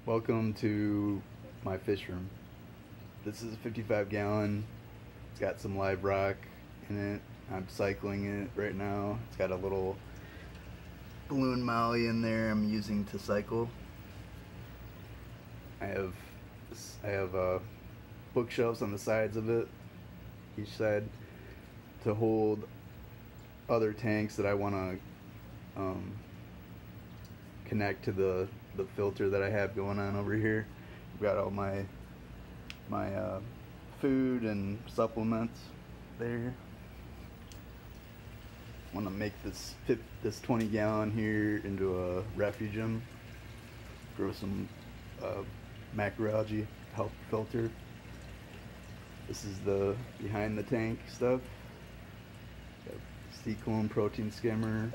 Welcome to my fish room. This is a 55-gallon. It's got some live rock in it. I'm cycling it right now. It's got a little balloon molly in there I'm using to cycle. I have bookshelves on the sides of it, each side, to hold other tanks that I want to connect to the filter that I have going on over here. I've got all my food and supplements there. I want to make this 20-gallon here into a refugium. Grow some macroalgae to help filter. This is the behind the tank stuff. Got Sequin protein skimmer,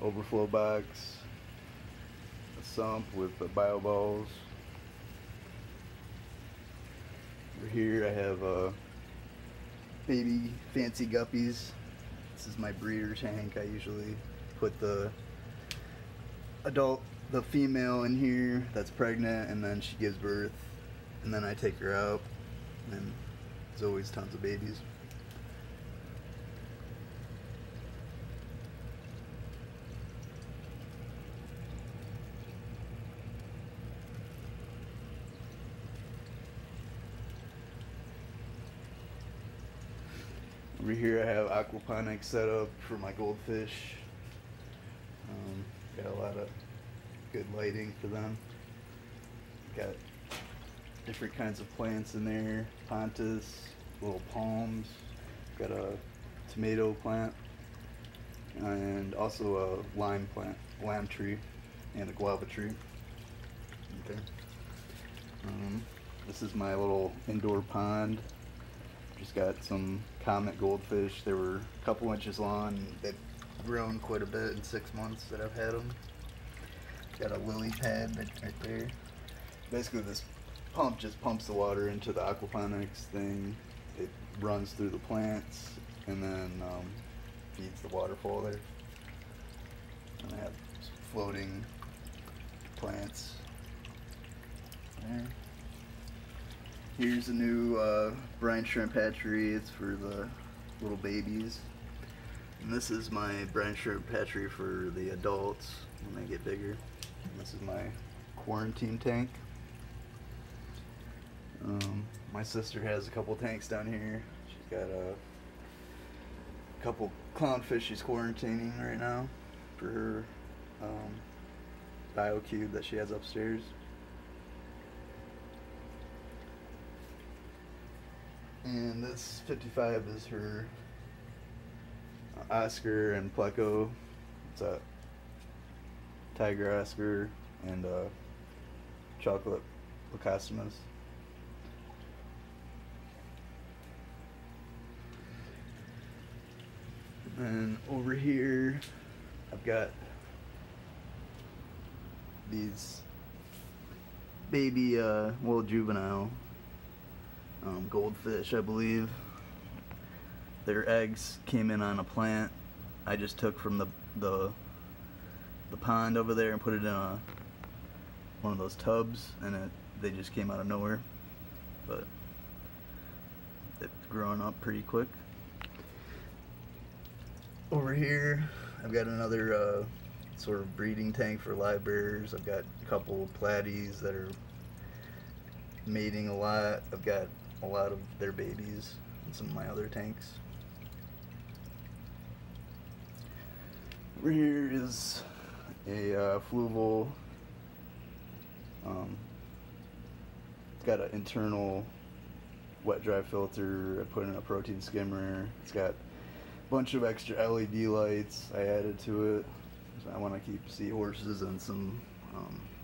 overflow box, a sump with the bio balls. Over here I have baby fancy guppies. This is my breeder tank. I usually put the female in here that's pregnant, and then she gives birth, and then I take her out, and there's always tons of babies. Over here I have aquaponics set up for my goldfish. Got a lot of good lighting for them. Got different kinds of plants in there, pontus, little palms. Got a tomato plant, and also a lime plant, lime tree, and a guava tree. Okay. This is my little indoor pond. Just got some comet goldfish. They were a couple inches long. They've grown quite a bit in 6 months that I've had them. Got a lily pad right there. Basically, this pump just pumps the water into the aquaponics thing. It runs through the plants and then feeds the waterfall there. And I have some floating plants there. Here's a new brine shrimp hatchery. It's for the little babies. And this is my brine shrimp hatchery for the adults when they get bigger. And this is my quarantine tank. My sister has a couple tanks down here. She's got a couple clownfish she's quarantining right now for her BioCube that she has upstairs. And this 55 is her Oscar and Pleco. It's a tiger Oscar and chocolate Lacostimus. And over here I've got these baby juvenile goldfish, I believe. Their eggs came in on a plant I just took from the pond over there and put it in one of those tubs, and they just came out of nowhere. But it's growing up pretty quick. Over here I've got another sort of breeding tank for live bears. I've got a couple platies that are mating a lot. I've got a lot of their babies in some of my other tanks. Over here is a fluval. It's got an internal wet dry filter. I put in a protein skimmer. It's got a bunch of extra LED lights I added to it. So I want to keep seahorses and some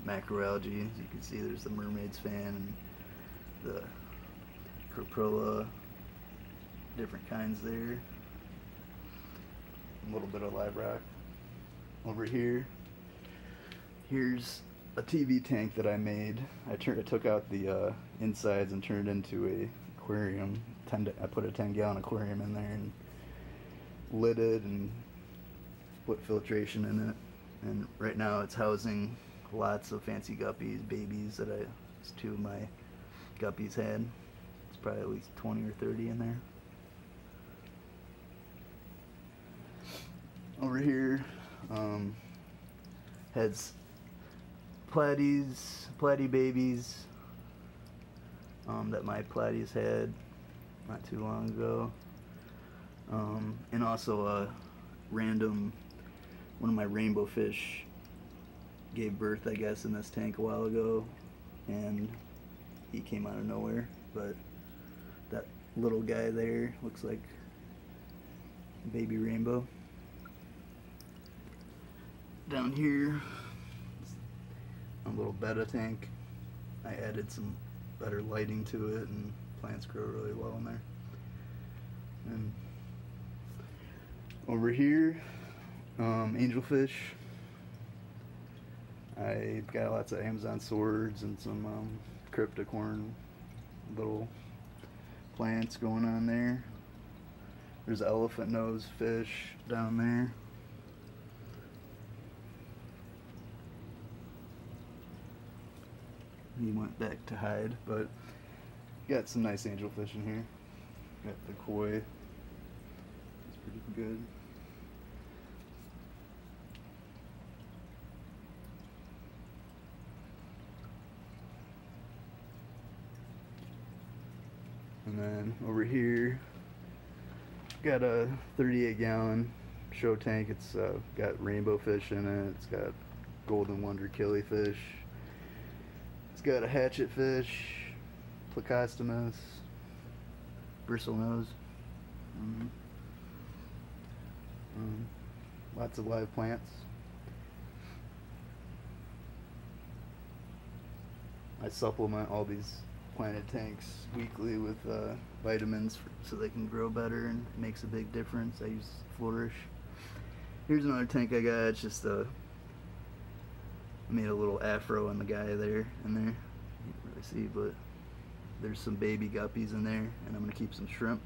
macroalgae. As you can see, there's the mermaid's fan and the Coprilla, different kinds there. A little bit of live rock. Over here, here's a TV tank that I made. I took out the insides and turned it into a aquarium. I put a 10-gallon aquarium in there and lit it and put filtration in it. And right now it's housing lots of fancy guppies, babies that two of my guppies had. It's probably at least 20 or 30 in there. Over here, has platy babies that my platies had not too long ago. And also a random, one of my rainbow fish gave birth, I guess, in this tank a while ago, and he came out of nowhere. But that little guy there looks like baby rainbow. Down here, a little betta tank. I added some better lighting to it, and plants grow really well in there. And over here, angelfish. I got lots of Amazon swords and some cryptocorn little plants going on there. There's elephant nose fish down there. He went back to hide, but got some nice angelfish in here. Got the koi. It's pretty good. And then over here, got a 38-gallon show tank. It's got rainbow fish in it. It's got golden wonder killifish. It's got a hatchet fish, Plecostomus, bristlenose. Lots of live plants. I supplement all these planted tanks weekly with vitamins so they can grow better, and it makes a big difference. I use Flourish. Here's another tank I got. It's just I made a little afro on the guy there in there. You can't really see, but there's some baby guppies in there, and I'm gonna keep some shrimp.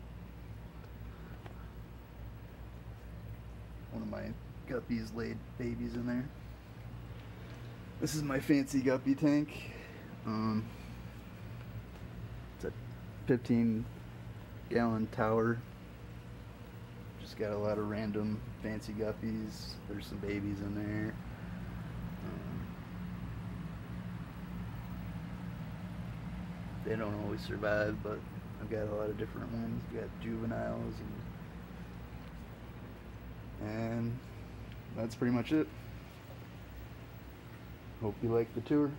One of my guppies laid babies in there. This is my fancy guppy tank. It's a 15-gallon tower. Just got a lot of random fancy guppies. There's some babies in there. They don't always survive, but I've got a lot of different ones. I've got juveniles, and that's pretty much it. Hope you like the tour.